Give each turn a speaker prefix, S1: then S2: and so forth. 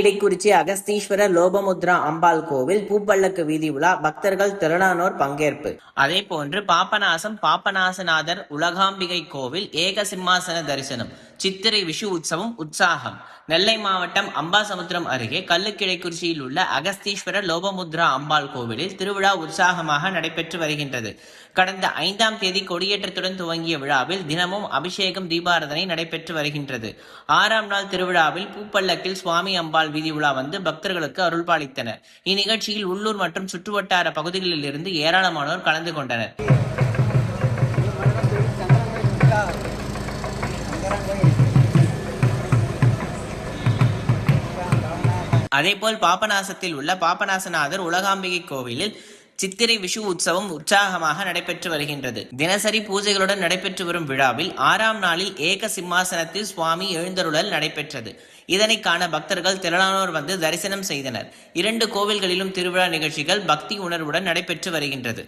S1: இடைக்குறிச்சி அகஸ்தீஸ்வரர் லோபமுத்ரா அம்பாள் கோவில் பூப்பல்லக்கு வீதி உலா பக்தர்கள் திரளானோர் பங்கேற்பு. அதே போன்று பாபநாசம் பாபநாசநாதர் உலகாம்பிகை கோவில் ஏக சிம்மாசன தரிசனம். சித்திரை விஷு உற்சவம் உற்சாகம். நெல்லை மாவட்டம் அம்பாசமுத்திரம் அருகே கல்லுக்கிடைக்குறிச்சியில் உள்ள அகஸ்தீஸ்வரர் லோபமுத்ரா அம்பாள் கோவிலில் திருவிழா உற்சாகமாக நடைபெற்று வருகின்றது. கடந்த 5ஆம் தேதி கொடியேற்றத்துடன் துவங்கிய விழாவில் தினமும் அபிஷேகம் தீபாராதனை நடைபெற்று வருகின்றது. 6ஆம் நாள் திருவிழாவில் பூப்பல்லக்கில் சுவாமி அம்பாள் வீதி உலா வந்து பக்தர்களுக்கு அருள்பாலித்தனர். இந்நிகழ்ச்சியில் உள்ளூர் மற்றும் சுற்றுவட்டார பகுதிகளில் இருந்து ஏராளமானோர் கலந்து கொண்டனர். அதேபோல் பாபநாசத்தில் உள்ள பாபநாசநாதர் உலகாம்பிகை கோவிலில் சித்திரை விஷு உற்சவம் உற்சாகமாக நடைபெற்று வருகின்றது. தினசரி பூஜைகளுடன் நடைபெற்று வரும் விழாவில் 6ஆம் நாளில் ஏக சிம்மாசனத்தில் சுவாமி எழுந்தருளல் நடைபெற்றது. இதனை காண பக்தர்கள் திரளானோர் வந்து தரிசனம் செய்தனர். 2 கோவில்களிலும் திருவிழா நிகழ்ச்சிகள் பக்தி உணர்வுடன் நடைபெற்று வருகின்றது.